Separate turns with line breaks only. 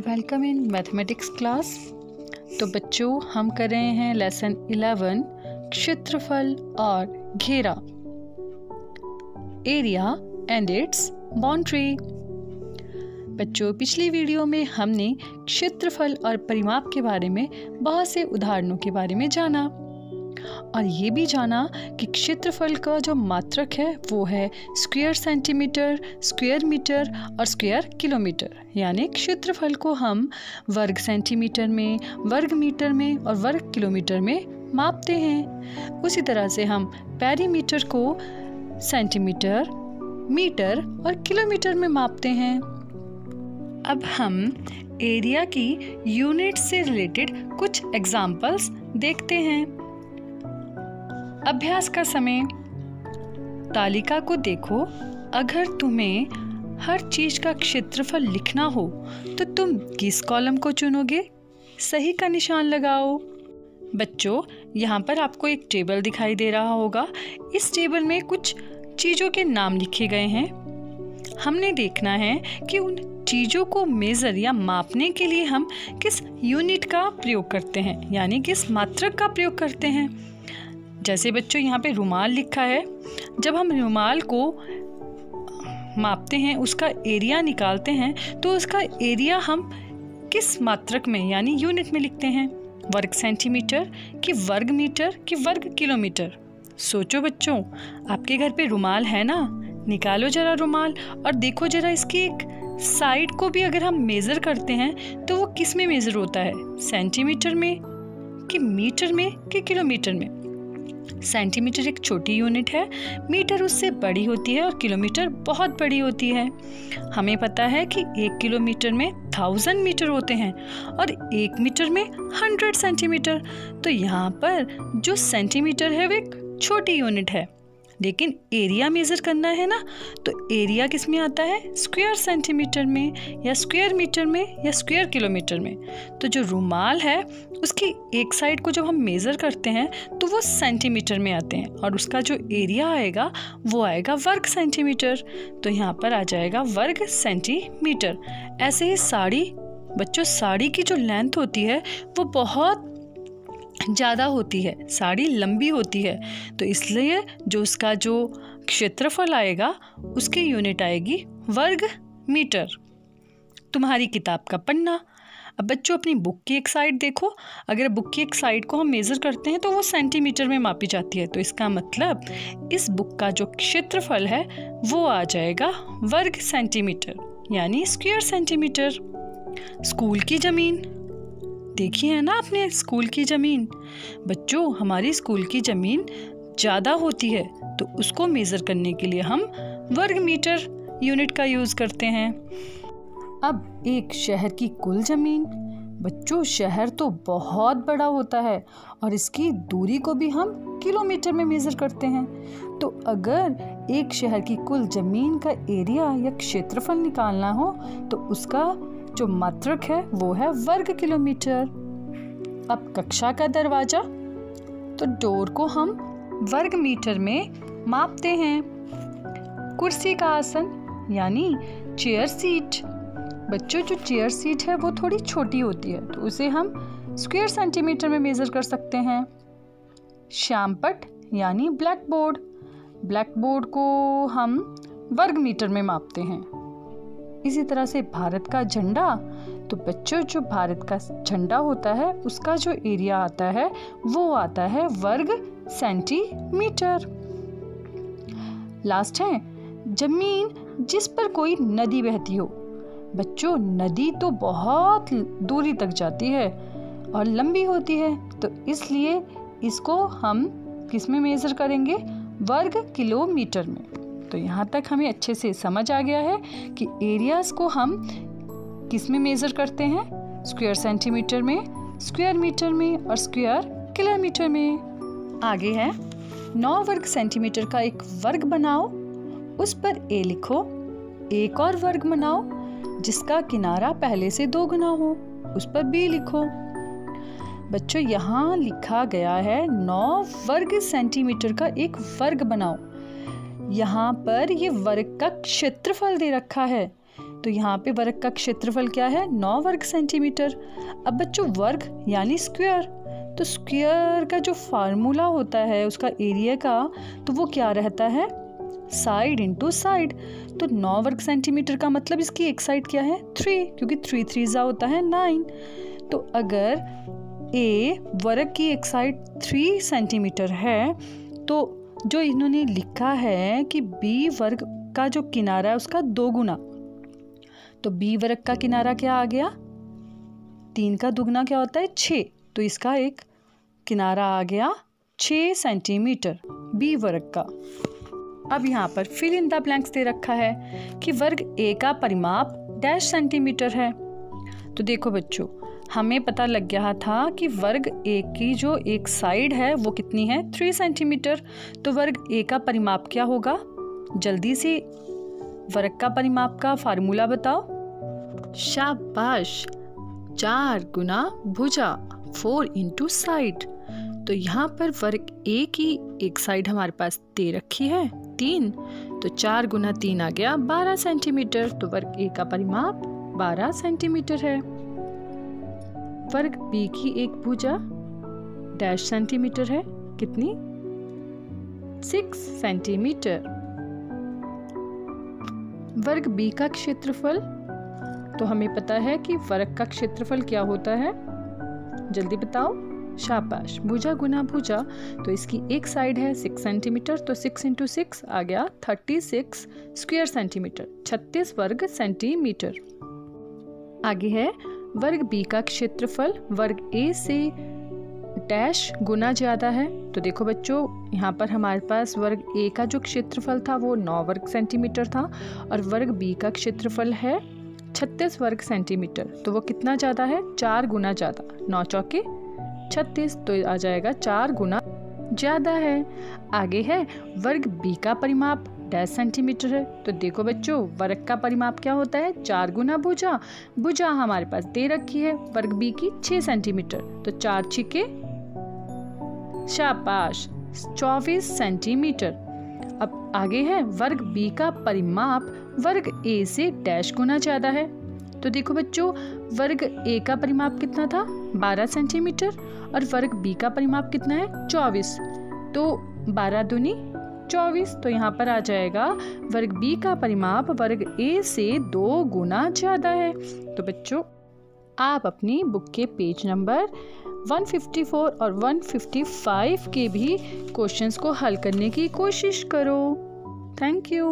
Welcome in mathematics class. तो बच्चों हम कर रहे हैं लेसन 11 क्षेत्रफल और घेरा, एरिया एंड इट्स बाउंड्री। बच्चों पिछली वीडियो में हमने क्षेत्रफल और परिमाप के बारे में बहुत से उदाहरणों के बारे में जाना और ये भी जाना कि क्षेत्रफल का जो मात्रक है वो है स्क्वायर सेंटीमीटर, स्क्वायर मीटर और स्क्वायर किलोमीटर। यानी क्षेत्रफल को हम वर्ग सेंटीमीटर में, वर्ग मीटर में और वर्ग किलोमीटर में मापते हैं। उसी तरह से हम पेरीमीटर को सेंटीमीटर, मीटर और किलोमीटर में मापते हैं। अब हम एरिया की यूनिट से रिलेटेड कुछ एग्जाम्पल्स देखते हैं। अभ्यास का समय। तालिका को देखो। अगर तुम्हें हर चीज का क्षेत्रफल लिखना हो तो तुम किस कॉलम को चुनोगे? सही का निशान लगाओ। बच्चों यहाँ पर आपको एक टेबल दिखाई दे रहा होगा। इस टेबल में कुछ चीज़ों के नाम लिखे गए हैं। हमने देखना है कि उन चीज़ों को मेज़र या मापने के लिए हम किस यूनिट का प्रयोग करते हैं, यानी किस मात्रक का प्रयोग करते हैं। जैसे बच्चों यहाँ पे रुमाल लिखा है। जब हम रुमाल को मापते हैं, उसका एरिया निकालते हैं, तो उसका एरिया हम किस मात्रक में यानी यूनिट में लिखते हैं? वर्ग सेंटीमीटर कि वर्ग मीटर कि वर्ग किलोमीटर? सोचो बच्चों, आपके घर पे रुमाल है ना? निकालो जरा रुमाल और देखो जरा इसकी एक साइड को भी अगर हम मेज़र करते हैं तो वो किस में मेज़र होता है? सेंटीमीटर में कि मीटर में कि किलोमीटर में? सेंटीमीटर एक छोटी यूनिट है, मीटर उससे बड़ी होती है और किलोमीटर बहुत बड़ी होती है। हमें पता है कि 1 किलोमीटर में 1000 मीटर होते हैं और 1 मीटर में 100 सेंटीमीटर। तो यहाँ पर जो सेंटीमीटर है वो एक छोटी यूनिट है, लेकिन एरिया मेज़र करना है ना, तो एरिया किस में आता है? स्क्वायर सेंटीमीटर में या स्क्वायर मीटर में या स्क्वायर किलोमीटर में। तो जो रुमाल है उसकी एक साइड को जब हम मेज़र करते हैं तो वो सेंटीमीटर में आते हैं और उसका जो एरिया आएगा वो आएगा वर्ग सेंटीमीटर। तो यहाँ पर आ जाएगा वर्ग सेंटीमीटर। ऐसे ही साड़ी, बच्चों साड़ी की जो लेंथ होती है वो बहुत ज़्यादा होती है, साड़ी लंबी होती है, तो इसलिए जो उसका जो क्षेत्रफल आएगा उसकी यूनिट आएगी वर्ग मीटर। तुम्हारी किताब का पन्ना। अब बच्चों अपनी बुक की एक साइड देखो। अगर बुक की एक साइड को हम मेज़र करते हैं तो वो सेंटीमीटर में मापी जाती है, तो इसका मतलब इस बुक का जो क्षेत्रफल है वो आ जाएगा वर्ग सेंटीमीटर यानी स्क्वायर सेंटीमीटर। स्कूल की ज़मीन देखी है ना आपने? स्कूल की ज़मीन। बच्चों हमारी स्कूल की ज़मीन ज़्यादा होती है तो उसको मेज़र करने के लिए हम वर्ग मीटर यूनिट का यूज़ करते हैं। अब एक शहर की कुल ज़मीन। बच्चों शहर तो बहुत बड़ा होता है और इसकी दूरी को भी हम किलोमीटर में मेज़र करते हैं। तो अगर एक शहर की कुल ज़मीन का एरिया या क्षेत्रफल निकालना हो तो उसका जो मात्रक है वो है वर्ग किलोमीटर। अब कक्षा का दरवाजा, तो डोर को हम वर्ग मीटर में मापते हैं। कुर्सी का आसन यानी चेयर सीट। बच्चों जो चेयर सीट है वो थोड़ी छोटी होती है तो उसे हम स्क्वायर सेंटीमीटर में मेज़र कर सकते हैं। श्यामपट्ट यानी ब्लैक बोर्ड। ब्लैक बोर्ड को हम वर्ग मीटर में मापते हैं। इसी तरह से भारत का झंडा, तो बच्चों जो भारत का झंडा होता है उसका जो एरिया आता है वो आता है वर्ग सेंटीमीटर। लास्ट है जमीन जिस पर कोई नदी बहती हो। बच्चों नदी तो बहुत दूरी तक जाती है और लंबी होती है, तो इसलिए इसको हम किस में मेज़र करेंगे? वर्ग किलोमीटर में। तो यहाँ तक हमें अच्छे से समझ आ गया है कि एरियाज़ को हम किस में मेज़र करते हैं? स्क्वायर सेंटीमीटर में, स्क्वायर मीटर में और स्क्वायर किलोमीटर में। आगे है 9 वर्ग सेंटीमीटर का एक वर्ग बनाओ, उस पर ए लिखो। एक और वर्ग बनाओ जिसका किनारा पहले से 2 गुना हो, उस पर बी लिखो। बच्चों यहाँ लिखा गया है 9 वर्ग सेंटीमीटर का एक वर्ग बनाओ। यहाँ पर ये वर्ग का क्षेत्रफल दे रखा है, तो यहाँ पे वर्ग का क्षेत्रफल क्या है? 9 वर्ग सेंटीमीटर। अब बच्चों वर्ग यानी स्क्वायर, तो स्क्वायर का जो फार्मूला होता है उसका एरिया का, तो वो क्या रहता है? Side into side. तो 9 वर्ग सेंटीमीटर का मतलब इसकी एक साइड क्या है? 3, क्योंकि 3 3 होता है 9। तो अगर ए वर्ग की एक साइड 3 सेंटीमीटर है, तो जो इन्होंने लिखा है कि बी वर्ग का जो किनारा है उसका 2 गुना, तो बी वर्ग का किनारा क्या आ गया? 3 का दुगना क्या होता है? 6। तो इसका एक किनारा आ गया 6 सेंटीमीटर बी वर्ग का। अब यहाँ पर फिल इन द ब्लैंक्स दे रखा है कि वर्ग ए का परिमाप डैश सेंटीमीटर है। तो देखो बच्चों, हमें पता लग गया था कि वर्ग ए की जो एक साइड है वो कितनी है? 3 सेंटीमीटर। तो वर्ग ए का परिमाप क्या होगा? जल्दी से वर्ग का परिमाप का फार्मूला बताओ। शाबाश, 4 गुना भुजा, 4 इंटू साइड। तो यहाँ पर वर्ग ए की एक साइड हमारे पास दे रखी है 3, तो 4 गुना 3 आ गया 12 सेंटीमीटर। तो वर्ग ए का परिमाप 12 सेंटीमीटर है। वर्ग बी की एक भुजा डैश सेंटीमीटर है, कितनी? 6 सेंटीमीटर। वर्ग बी का क्षेत्रफल, तो हमें पता है कि वर्ग का क्षेत्रफल क्या होता है? जल्दी बताओ। शाबाश, भुजा गुना भुजा, तो इसकी एक साइड है 6 सेंटीमीटर, तो 6 इंटू 6 आ गया 36 स्क्वायर सेंटीमीटर, 36 वर्ग सेंटीमीटर। आगे है वर्ग बी का क्षेत्रफल वर्ग ए से डैश गुना ज़्यादा है। तो देखो बच्चों, यहाँ पर हमारे पास वर्ग ए का जो क्षेत्रफल था वो 9 वर्ग सेंटीमीटर था, और वर्ग बी का क्षेत्रफल है 36 वर्ग सेंटीमीटर। तो वो कितना ज़्यादा है? 4 गुना ज़्यादा। 9 चौके 36, तो आ जाएगा 4 गुना ज़्यादा है। आगे है वर्ग बी का परिमाप डैश सेंटीमीटर है। तो देखो बच्चों, वर्ग का परिमाप क्या होता है? 4 गुना भुजा। भुजा हमारे पास दे रखी है वर्ग बी की 6 सेंटीमीटर, तो 4 छिके शाबाश 24 सेंटीमीटर। अब आगे है वर्ग बी का परिमाप वर्ग ए से डैश गुना ज़्यादा है। तो देखो बच्चों, वर्ग ए का परिमाप कितना था? 12 सेंटीमीटर, और वर्ग बी का परिमाप कितना है? 24। तो 12 दूनी 24, तो यहाँ पर आ जाएगा वर्ग बी का परिमाप वर्ग ए से 2 गुना ज़्यादा है। तो बच्चों, आप अपनी बुक के पेज नंबर 154 और 155 के भी क्वेश्चंस को हल करने की कोशिश करो। Thank you.